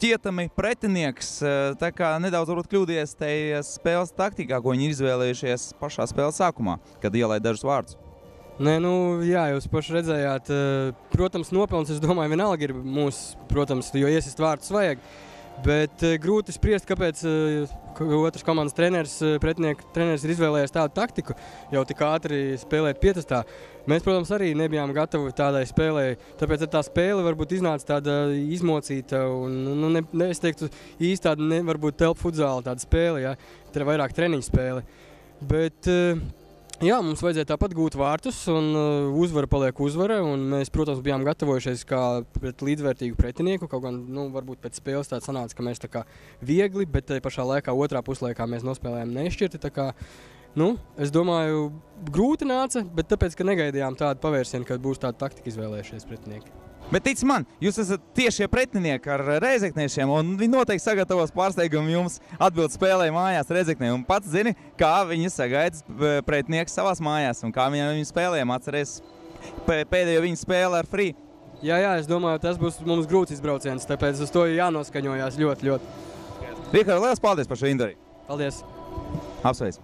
šķietami pretinieks, tā kā nedaudz varbūt kļūdies tajā spēles taktikā, ko viņi ir izvēlējušies pašā spēles sākumā, kad ielaid dažus vārdus. Nē, nu, jā, jūs paši redzējāt, protams, nopelns, es domāju, vienalga ir mūsu, protams, jo iesist vārdus vajag, bet grūti spriest, kāpēc otrs komandas pretinieku treneris ir izvēlējies tādu taktiku, jau tik ātri spēlēt pietestā. Mēs, protams, arī nebijām gatavi tādai spēlē, tāpēc tā spēle varbūt iznāca tāda izmocīta un, es teiktu, īsti tāda varbūt telpa futzāla tāda spēle, ja, tā ir vairāk treniņu spēle, bet jā, mums vajadzēja tāpat gūt vārtus, un uzvara paliek uzvara, un mēs, protams, bijām gatavojušies kā pret līdzvērtīgu pretinieku, kaut gan, varbūt pēc spēles tāds sanāca, ka mēs tā kā viegli, bet pašā laikā otrā puslaikā mēs nospēlējām nešķirti, tā kā, es domāju, grūti nāca, bet tāpēc, ka negaidījām tādu pavērsienu, kad būs tāda taktika izvēlējušies pretinieki. Bet tic man, jūs esat tiešie pretinieki ar Rēzekniešiem, un viņi noteikti sagatavos pārsteigumu jums atbild spēlē mājās Rēzeknē, un pats zini, kā viņi sagaida pretinieks savās mājās, un kā viņu spēlējām atcerēs pēdējo viņu spēli ar Free. Jā, es domāju, tas būs mums grūts izbrauciens, tāpēc uz to jānoskaņojās ļoti. Rihard, liels paldies par šo interviju. Paldies. Apsveic.